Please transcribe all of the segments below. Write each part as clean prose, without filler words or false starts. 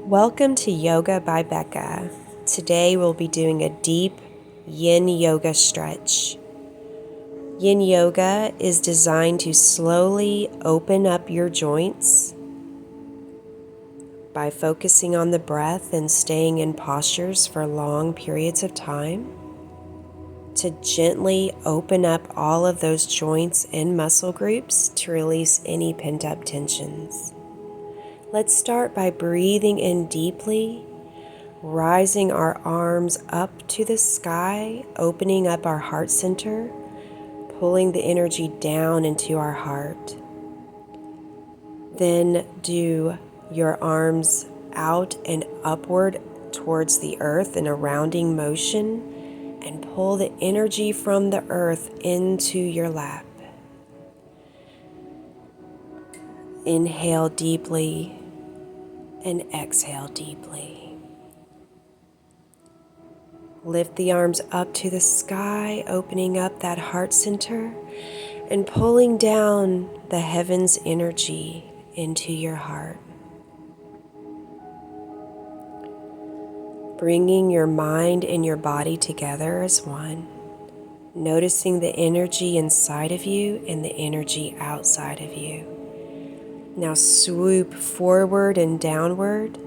Welcome to Yoga by Beka. Today we'll be doing a deep yin yoga stretch. Yin yoga is designed to slowly open up your joints by focusing on the breath and staying in postures for long periods of time, to gently open up all of those joints and muscle groups to release any pent-up tensions. Let's start by breathing in deeply, rising our arms up to the sky, opening up our heart center, pulling the energy down into our heart. Then do your arms out and upward towards the earth in a rounding motion and pull the energy from the earth into your lap. Inhale deeply and exhale deeply. Lift the arms up to the sky, opening up that heart center and pulling down the heavens energy into your heart. Bringing your mind and your body together as one, noticing the energy inside of you and the energy outside of you. Now swoop forward and downward,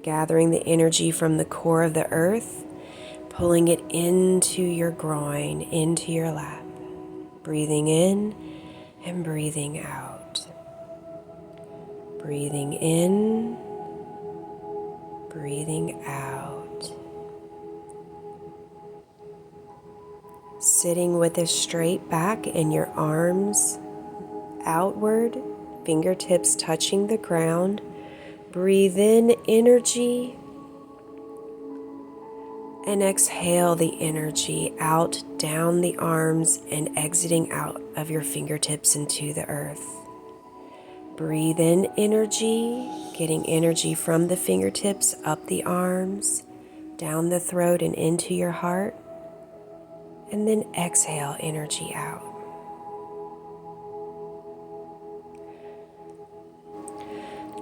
gathering the energy from the core of the earth, pulling it into your groin, into your lap. Breathing in and breathing out. Breathing in, breathing out. Sitting with a straight back and your arms outward, fingertips touching the ground. Breathe in energy and exhale the energy out down the arms and exiting out of your fingertips into the earth. Breathe in energy, getting energy from the fingertips up the arms, down the throat and into your heart. And then exhale energy out.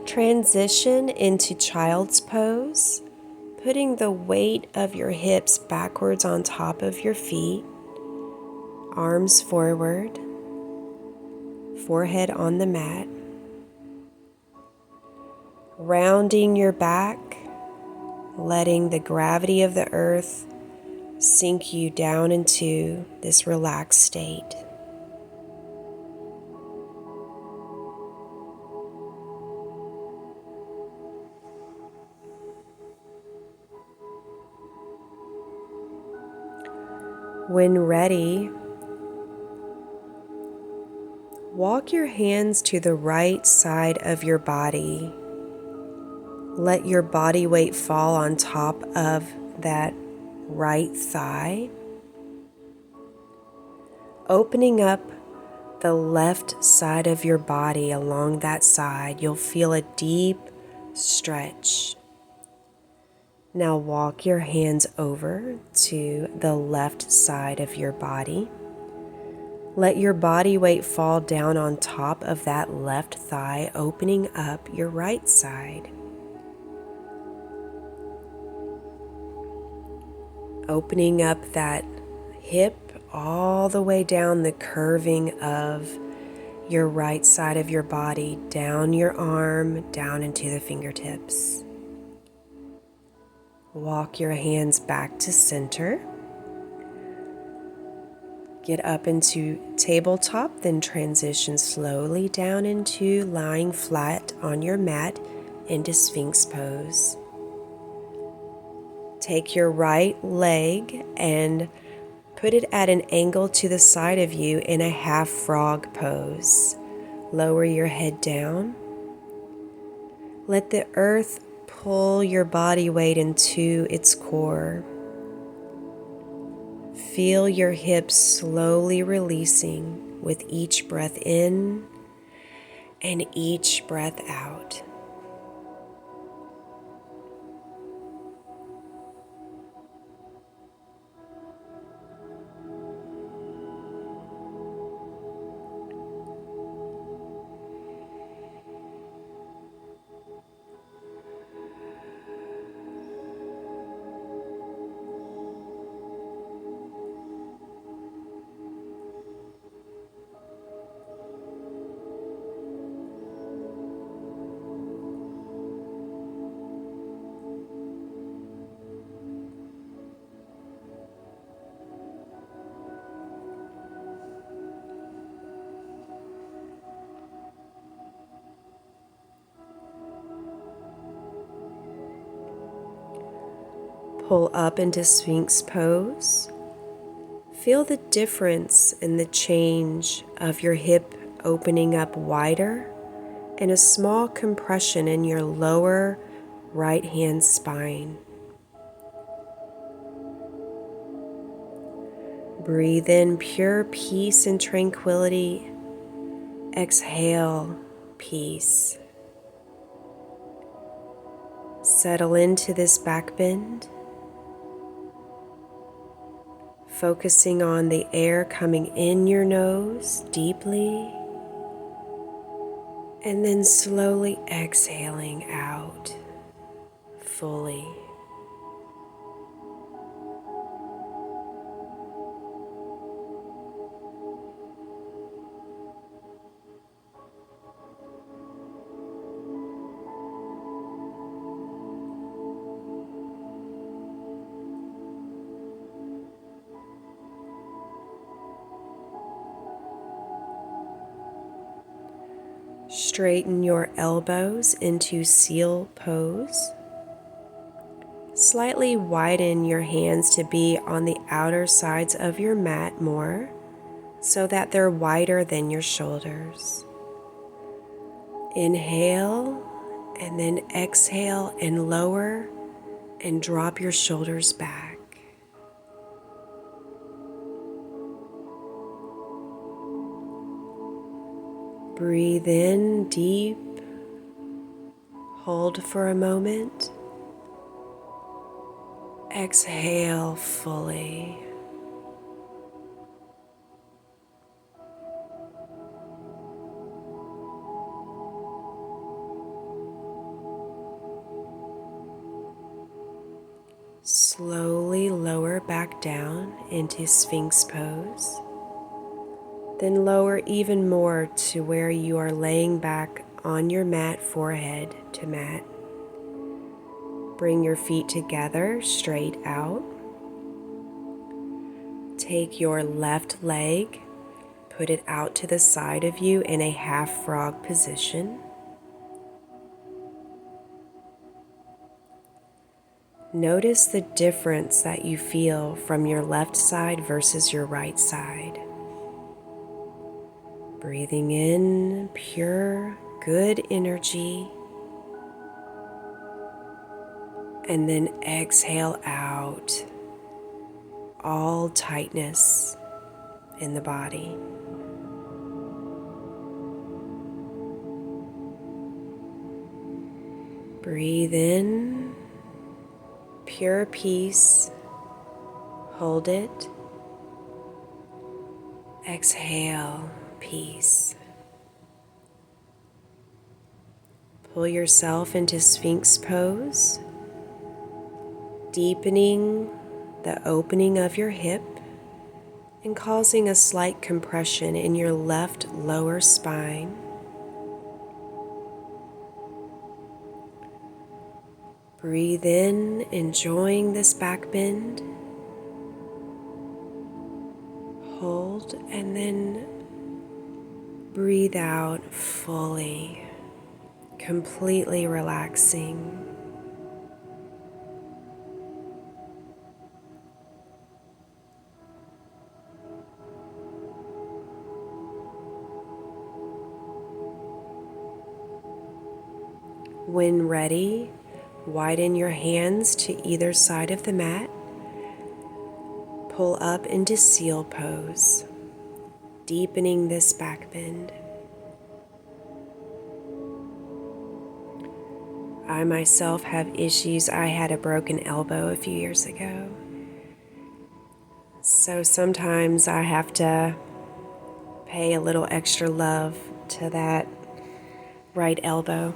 Transition into child's pose, putting the weight of your hips backwards on top of your feet, arms forward, forehead on the mat. Rounding your back, letting the gravity of the earth sink you down into this relaxed state. When ready, walk your hands to the right side of your body. Let your body weight fall on top of that right thigh, opening up the left side of your body. Along that side, you'll feel a deep stretch. Now walk your hands over to the left side of your body. Let your body weight fall down on top of that left thigh, opening up your right side. Opening up that hip all the way down the curving of your right side of your body, down your arm, down into the fingertips. Walk your hands back to center. Get up into tabletop, then transition slowly down into lying flat on your mat into Sphinx pose. Take your right leg and put it at an angle to the side of you in a half frog pose. Lower your head down. Let the earth pull your body weight into its core. Feel your hips slowly releasing with each breath in and each breath out. Pull up into Sphinx pose. Feel the difference in the change of your hip opening up wider and a small compression in your lower right hand spine. Breathe in pure peace and tranquility. Exhale, peace. Settle into this back bend, focusing on the air coming in your nose deeply, and then slowly exhaling out fully. Straighten your elbows into seal pose. Slightly widen your hands to be on the outer sides of your mat more so that they're wider than your shoulders. Inhale and then exhale and lower and drop your shoulders back. Breathe in deep, hold for a moment, exhale fully. Slowly lower back down into Sphinx pose. Then lower even more to where you are laying back on your mat, forehead to mat. Bring your feet together, straight out. Take your left leg, put it out to the side of you in a half frog position. Notice the difference that you feel from your left side versus your right side. Breathing in pure, good energy. And then exhale out all tightness in the body. Breathe in pure peace. Hold it. Exhale, peace. Pull yourself into Sphinx pose, deepening the opening of your hip and causing a slight compression in your left lower spine. Breathe in, enjoying this back bend. Hold and then breathe out fully, completely relaxing. When ready, widen your hands to either side of the mat. Pull up into seal pose, deepening this back bend. I myself have issues. I had a broken elbow a few years ago. So sometimes I have to pay a little extra love to that right elbow.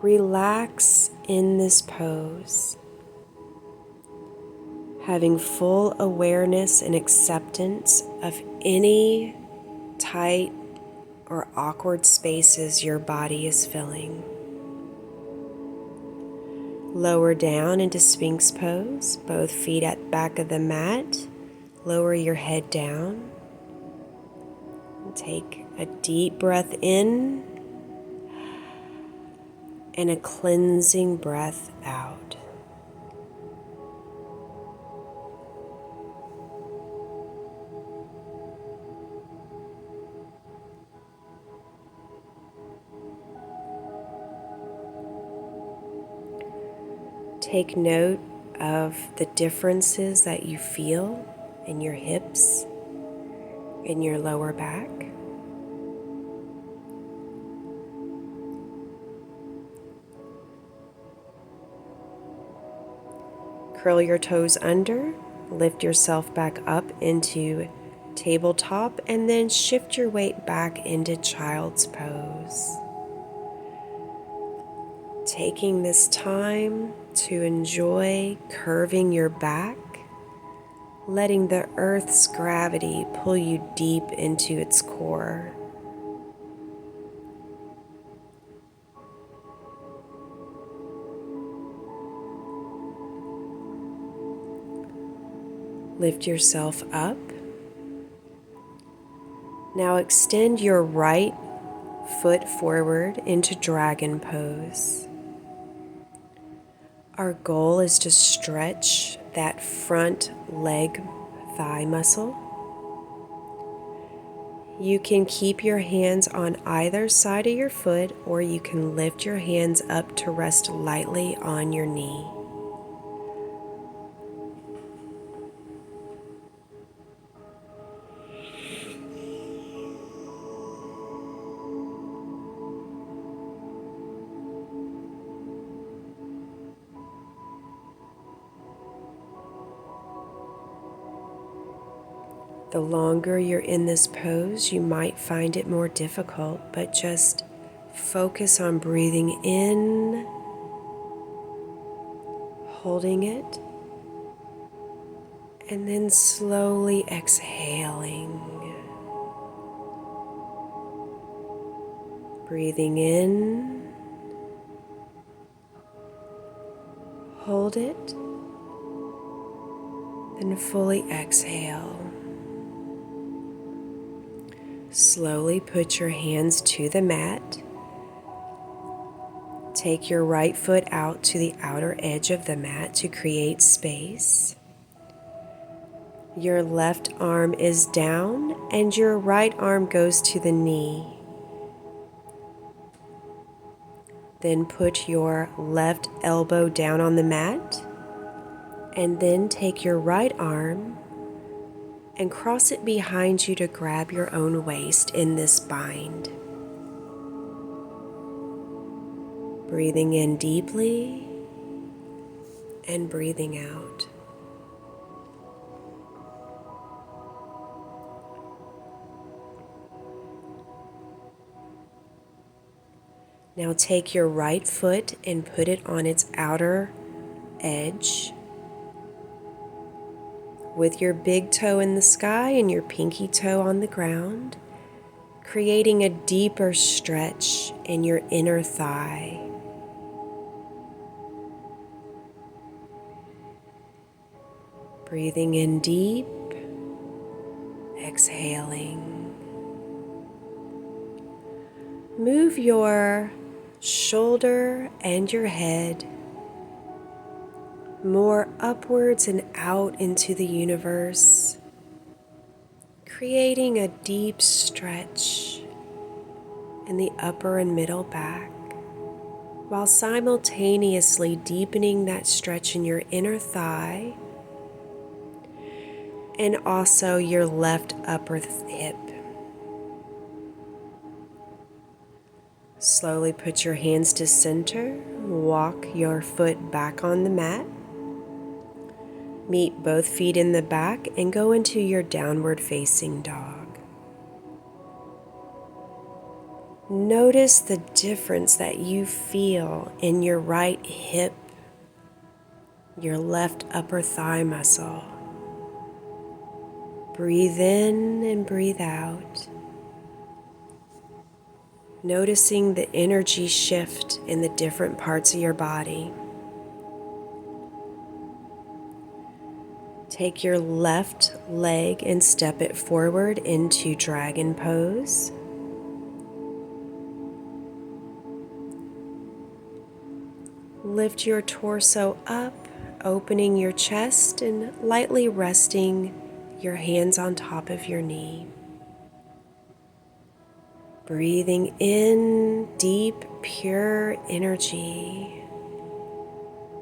Relax in this pose, having full awareness and acceptance of any tight or awkward spaces your body is filling. Lower down into Sphinx pose, both feet at back of the mat. Lower your head down. Take a deep breath in and a cleansing breath out. Take note of the differences that you feel in your hips, in your lower back. Curl your toes under, lift yourself back up into tabletop, and then shift your weight back into child's pose. Taking this time to enjoy curving your back, letting the earth's gravity pull you deep into its core. Lift yourself up. Now extend your right foot forward into dragon pose. Our goal is to stretch that front leg thigh muscle. You can keep your hands on either side of your foot, or you can lift your hands up to rest lightly on your knee. The longer you're in this pose, you might find it more difficult, but just focus on breathing in, holding it, and then slowly exhaling. Breathing in, hold it, then fully exhale. Slowly put your hands to the mat. Take your right foot out to the outer edge of the mat to create space. Your left arm is down and your right arm goes to the knee. Then put your left elbow down on the mat, and then take your right arm and cross it behind you to grab your own waist in this bind. Breathing in deeply and breathing out. Now take your right foot and put it on its outer edge, with your big toe in the sky and your pinky toe on the ground, creating a deeper stretch in your inner thigh. Breathing in deep, exhaling. Move your shoulder and your head more upwards and out into the universe, creating a deep stretch in the upper and middle back, while simultaneously deepening that stretch in your inner thigh and also your left upper hip. Slowly put your hands to center, walk your foot back on the mat. Meet both feet in the back and go into your downward facing dog. Notice the difference that you feel in your right hip, your left upper thigh muscle. Breathe in and breathe out. Noticing the energy shift in the different parts of your body. Take your left leg and step it forward into dragon pose. Lift your torso up, opening your chest and lightly resting your hands on top of your knee. Breathing in deep, pure energy.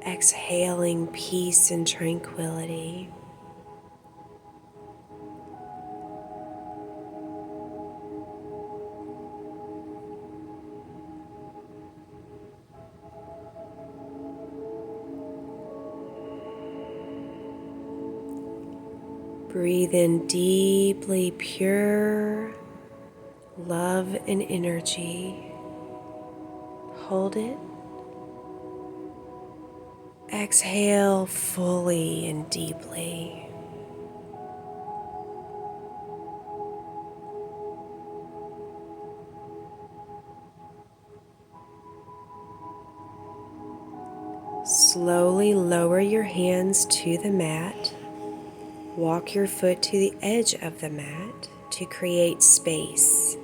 Exhaling peace and tranquility. Breathe in deeply pure love and energy. Hold it. Exhale fully and deeply. Slowly lower your hands to the mat. Walk your foot to the edge of the mat to create space.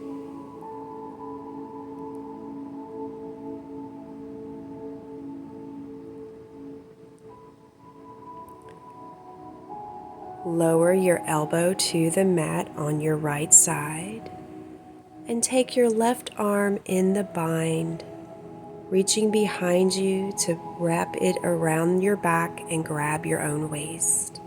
Lower your elbow to the mat on your right side and take your left arm in the bind, reaching behind you to wrap it around your back and grab your own waist.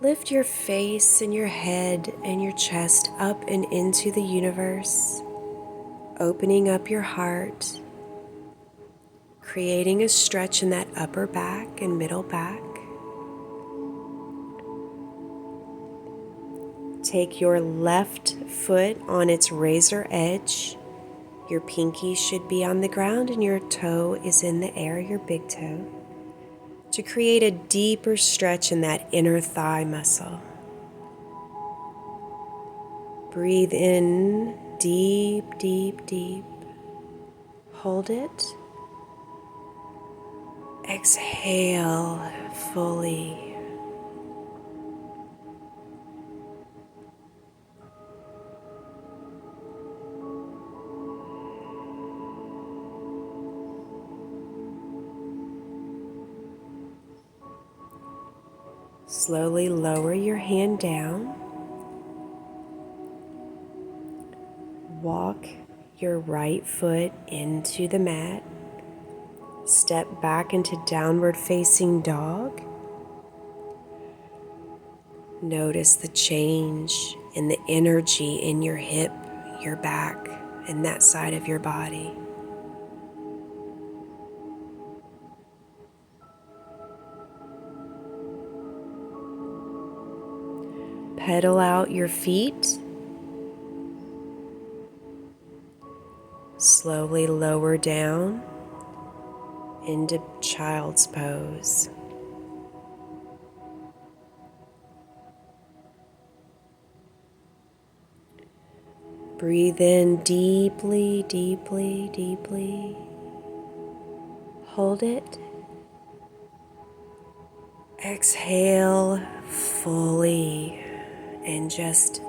Lift your face and your head and your chest up and into the universe, opening up your heart, creating a stretch in that upper back and middle back. Take your left foot on its razor edge. Your pinky should be on the ground and your toe is in the air, your big toe, to create a deeper stretch in that inner thigh muscle. Breathe in deep, deep, deep. Hold it. Exhale fully. Slowly lower your hand down. Walk your right foot into the mat. Step back into downward facing dog. Notice the change in the energy in your hip, your back, and that side of your body. Pedal out your feet. Slowly lower down into child's pose. Breathe in deeply, deeply, deeply. Hold it. Exhale fully and just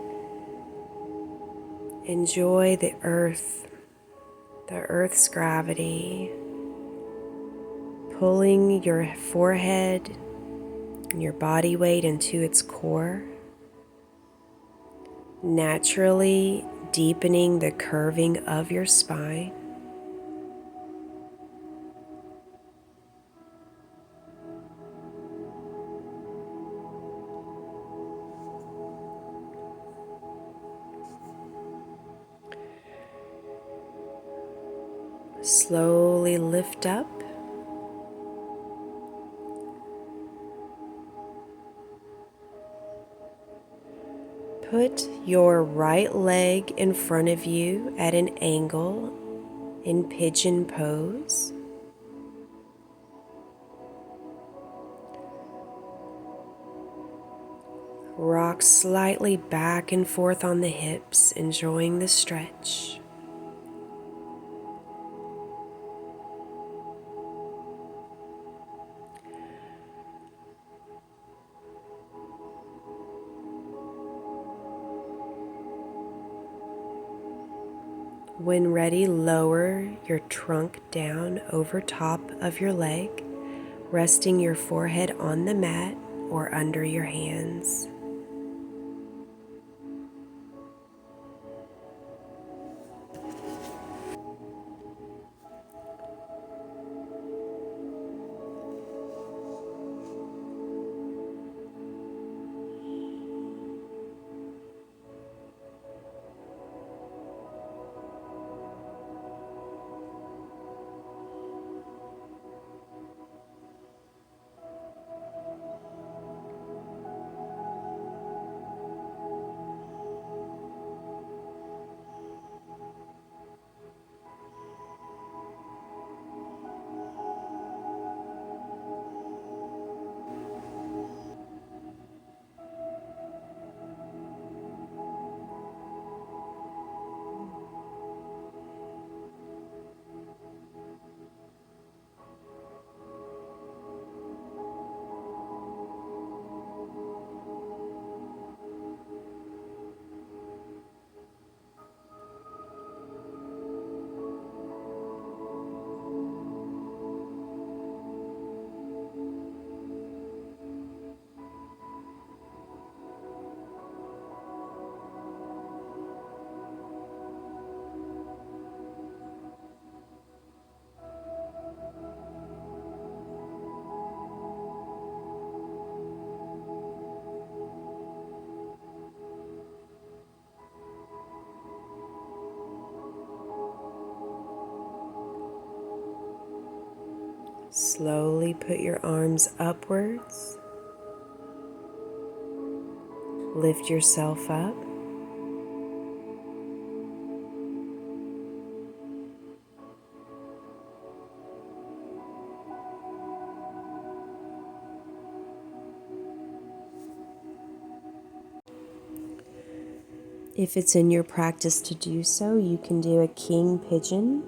enjoy the earth's gravity, pulling your forehead and your body weight into its core, naturally deepening the curving of your spine. Slowly lift up. Put your right leg in front of you at an angle in pigeon pose. Rock slightly back and forth on the hips, enjoying the stretch. When ready, lower your trunk down over top of your leg, resting your forehead on the mat or under your hands. Slowly put your arms upwards. Lift yourself up. If it's in your practice to do so, you can do a king pigeon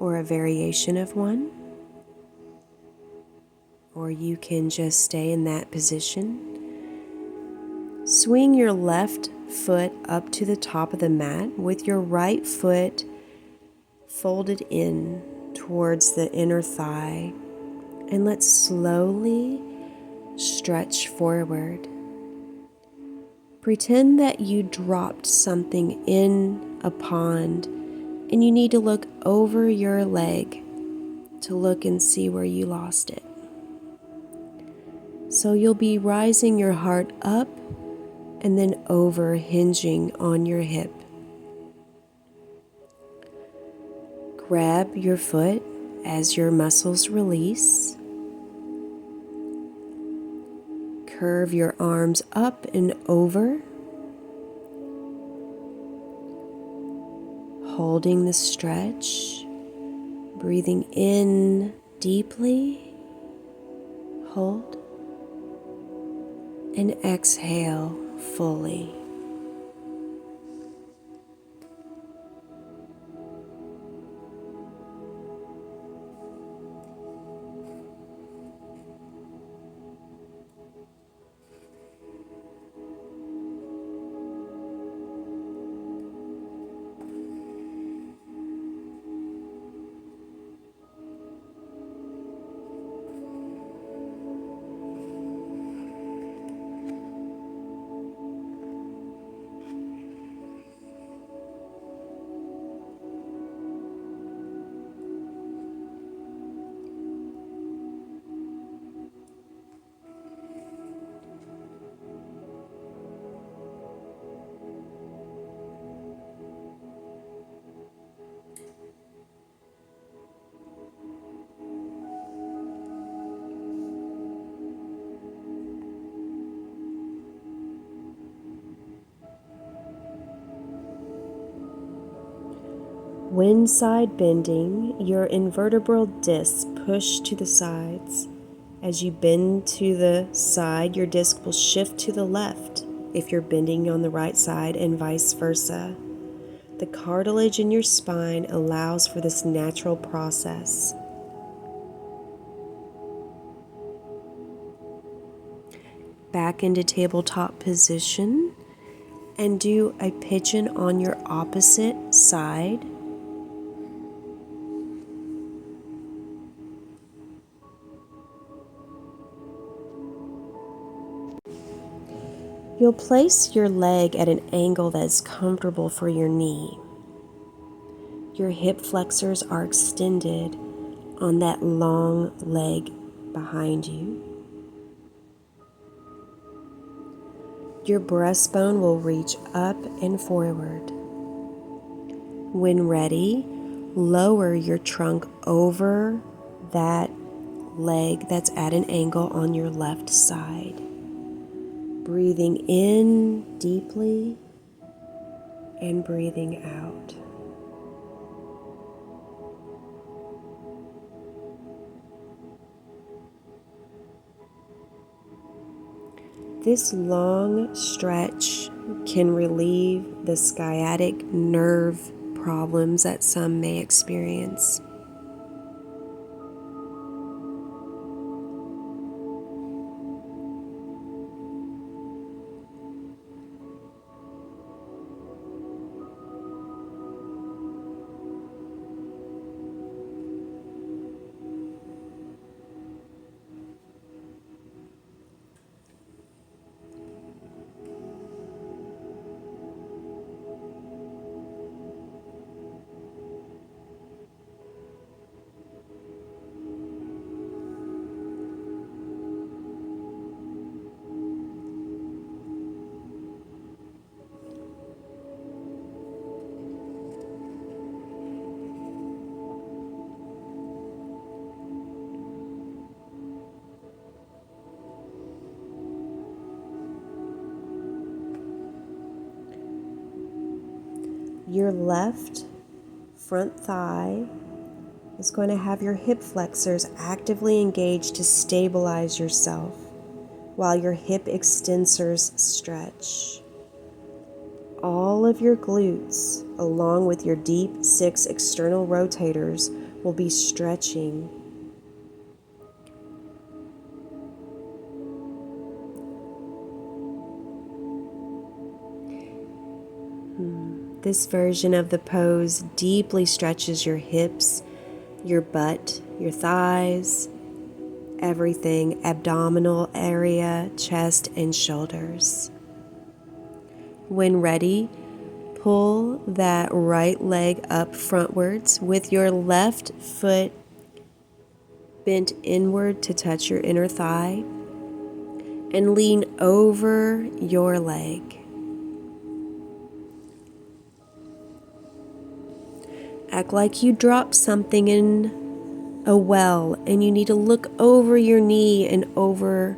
or a variation of one, or you can just stay in that position. Swing your left foot up to the top of the mat with your right foot folded in towards the inner thigh, and let's slowly stretch forward. Pretend that you dropped something in a pond and you need to look over your leg to look and see where you lost it. So you'll be rising your heart up and then over, hinging on your hip. Grab your foot as your muscles release. Curve your arms up and over, holding the stretch, breathing in deeply, hold, and exhale fully. When side bending, your invertebral discs push to the sides. As you bend to the side, your disc will shift to the left if you're bending on the right side, and vice versa. The cartilage in your spine allows for this natural process. Back into tabletop position. and do a pigeon on your opposite side. You'll place your leg at an angle that is comfortable for your knee. Your hip flexors are extended on that long leg behind you. Your breastbone will reach up and forward. When ready, lower your trunk over that leg that's at an angle on your left side. Breathing in deeply and breathing out. This long stretch can relieve the sciatic nerve problems that some may experience. Your left front thigh is going to have your hip flexors actively engaged to stabilize yourself while your hip extensors stretch. All of your glutes, along with your deep 6 external rotators, will be stretching. This version of the pose deeply stretches your hips, your butt, your thighs, everything, abdominal area, chest, and shoulders. When ready, pull that right leg up frontwards with your left foot bent inward to touch your inner thigh and lean over your leg. Act like you dropped something in a well and you need to look over your knee and over,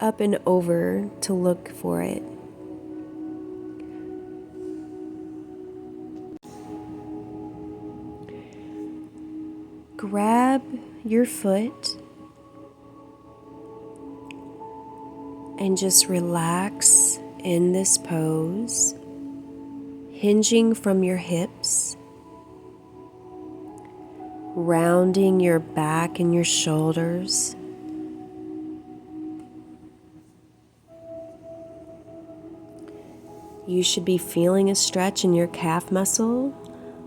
up and over to look for it. Grab your foot and just relax in this pose, hinging from your hips, rounding your back and your shoulders. You should be feeling a stretch in your calf muscle,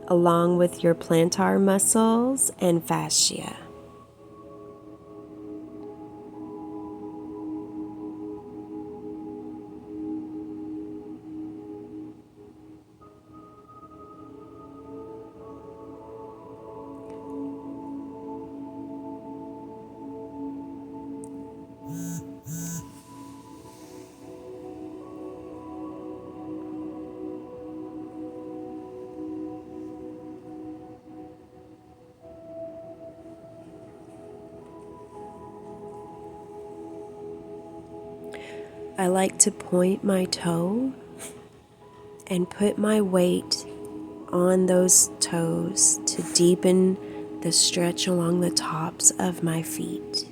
along with your plantar muscles and fascia. I like to point my toe and put my weight on those toes to deepen the stretch along the tops of my feet.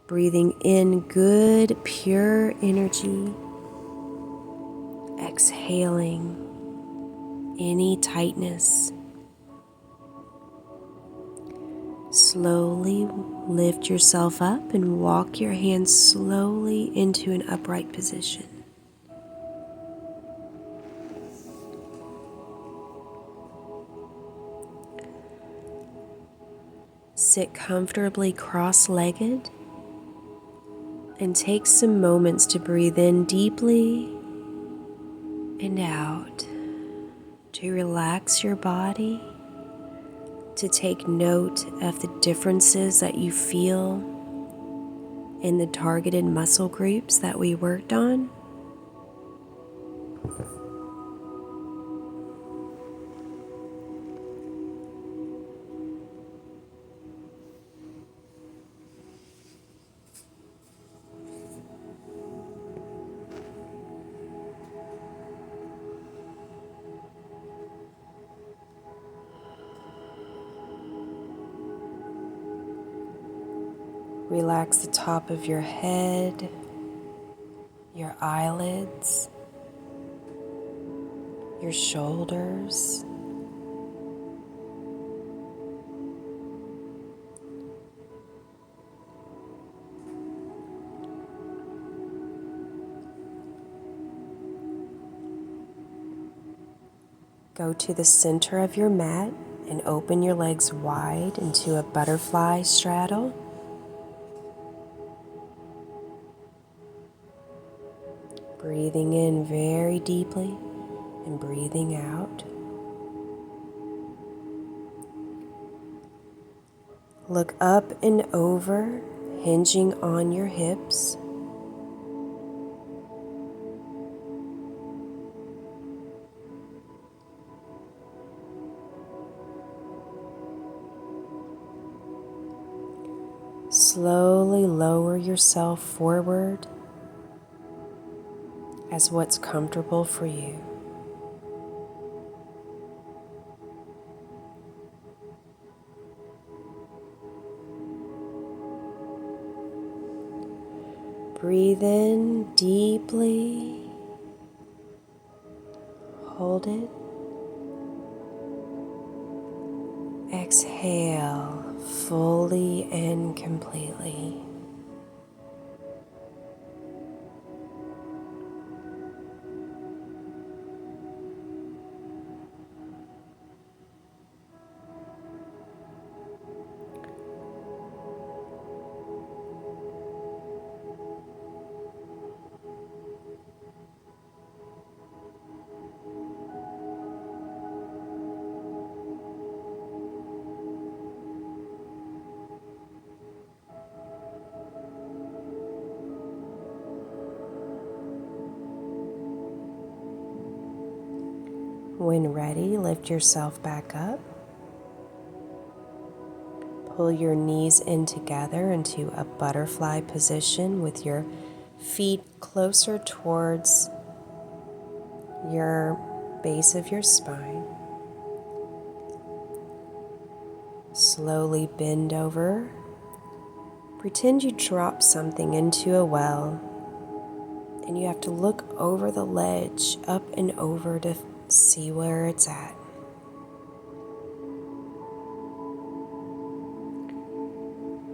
Breathing in good, pure energy. Exhaling any tightness. Slowly lift yourself up and walk your hands slowly into an upright position. Sit comfortably cross-legged and take some moments to breathe in deeply and out, to relax your body, to take note of the differences that you feel in the targeted muscle groups that we worked on. Relax the top of your head, your eyelids, your shoulders. Go to the center of your mat and open your legs wide into a butterfly straddle. Breathing in very deeply and breathing out. Look up and over, hinging on your hips. Slowly lower yourself forward as what's comfortable for you. Breathe in deeply, hold it. Exhale fully and completely. When ready, lift yourself back up. Pull your knees in together into a butterfly position with your feet closer towards your base of your spine. Slowly bend over. Pretend you drop something into a well, and you have to look over the ledge, up and over to see where it's at.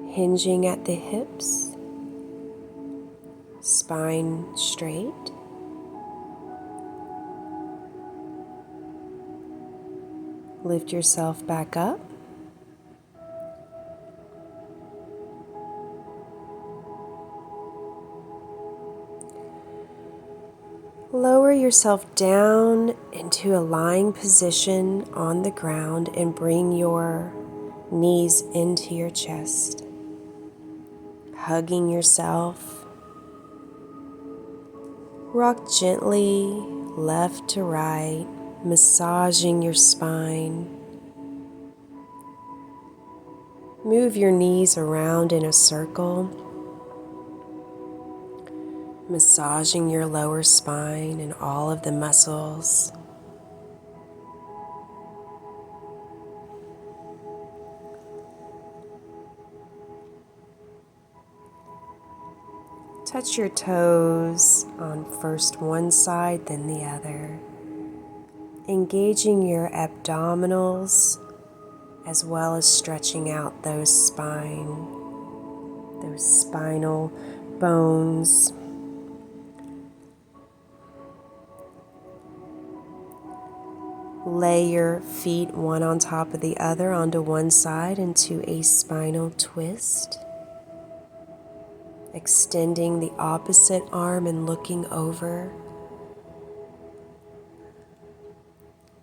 Hinging at the hips, spine straight. Lift yourself back up. Lower yourself down into a lying position on the ground and bring your knees into your chest. Hugging yourself. Rock gently left to right, massaging your spine. Move your knees around in a circle, massaging your lower spine and all of the muscles. Touch your toes on first one side, then the other, engaging your abdominals as well as stretching out those spinal bones. Lay your feet one on top of the other onto one side into a spinal twist. Extending the opposite arm and looking over.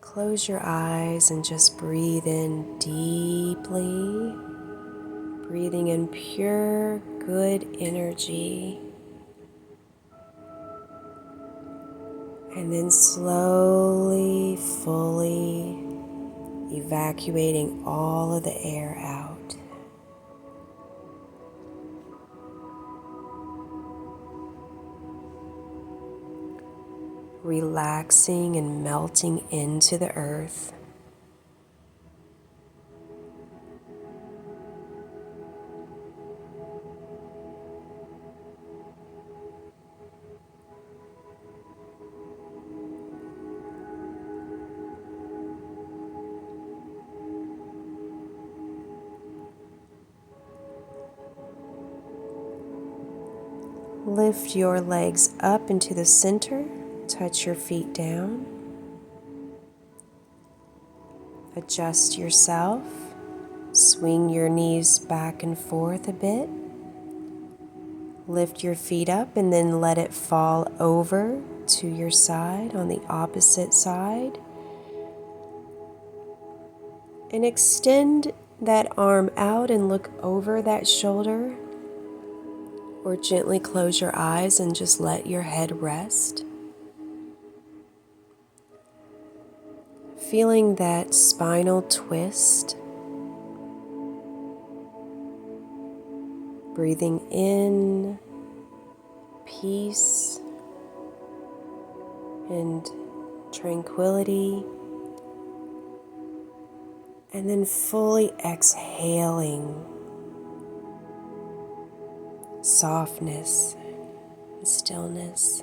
Close your eyes and just breathe in deeply. Breathing in pure, good energy. And then slowly, fully evacuating all of the air out. Relaxing and melting into the earth. Lift your legs up into the center, touch your feet down. Adjust yourself, swing your knees back and forth a bit. Lift your feet up and then let it fall over to your side on the opposite side. And extend that arm out and look over that shoulder. Or gently close your eyes and just let your head rest. Feeling that spinal twist. Breathing in peace and tranquility. And then fully exhaling softness and stillness.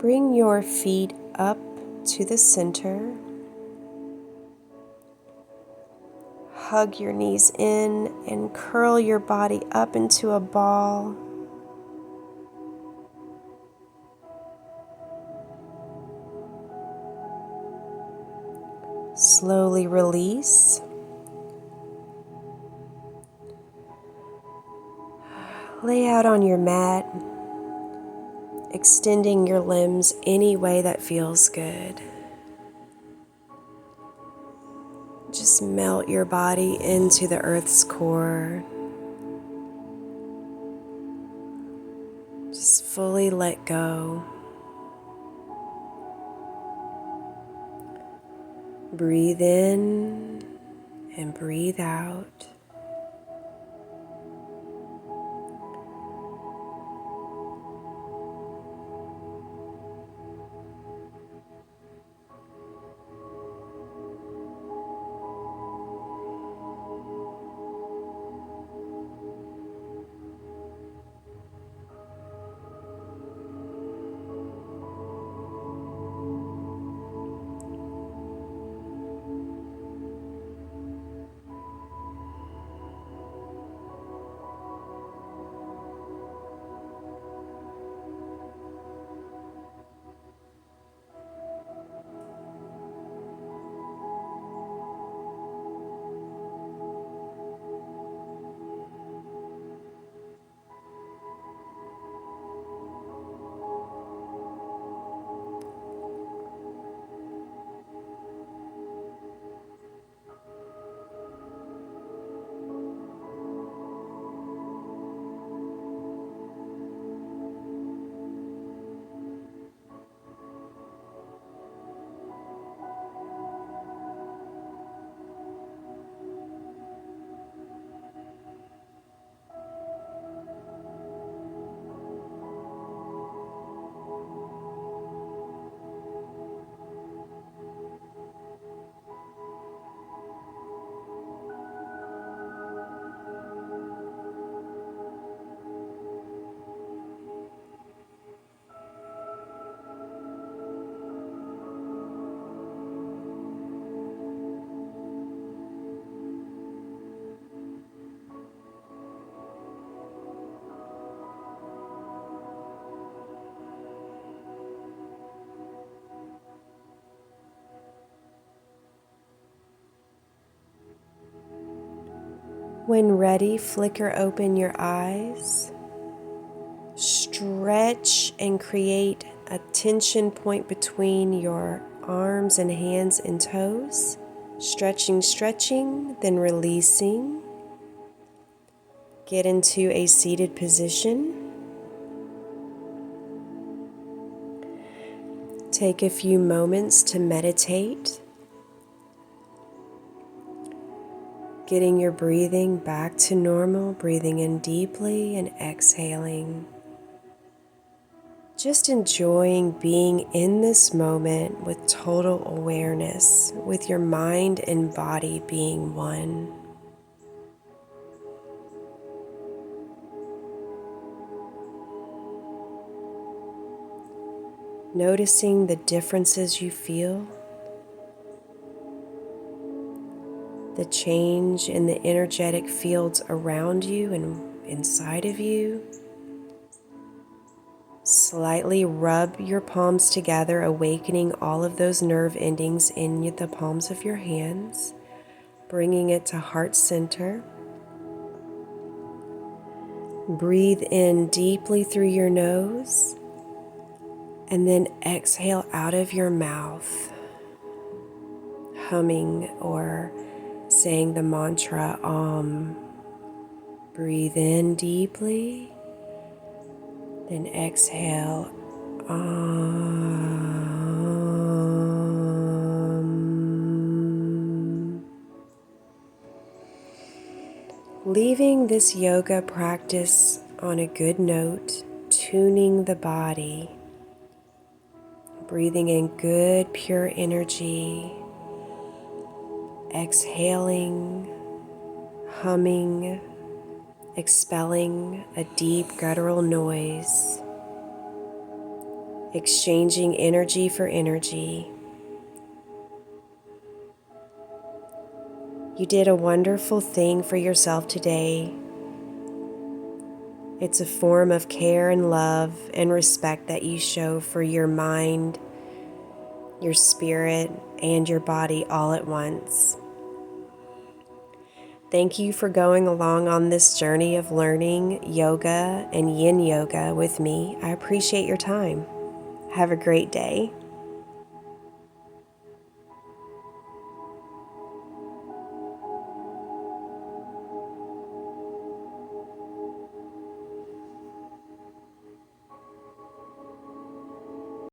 Bring your feet up to the center. Hug your knees in and curl your body up into a ball. Slowly release. Lay out on your mat, extending your limbs any way that feels good. Just melt your body into the earth's core. Just fully let go. Breathe in and breathe out. When ready, flicker open your eyes. Stretch and create a tension point between your arms and hands and toes. Stretching, stretching, then releasing. Get into a seated position. Take a few moments to meditate, getting your breathing back to normal, breathing in deeply and exhaling. Just enjoying being in this moment with total awareness, with your mind and body being one. Noticing the differences you feel, the change in the energetic fields around you and inside of you. Slightly rub your palms together, awakening all of those nerve endings in the palms of your hands, bringing it to heart center. Breathe in deeply through your nose, and then exhale out of your mouth, humming or saying the mantra Om. Breathe in deeply, then exhale Om. Leaving this yoga practice on a good note, tuning the body, breathing in good pure energy, exhaling, humming, expelling a deep guttural noise, exchanging energy for energy. You did a wonderful thing for yourself today. It's a form of care and love and respect that you show for your mind, your spirit, and your body all at once. Thank you for going along on this journey of learning yoga and yin yoga with me. I appreciate your time. Have a great day.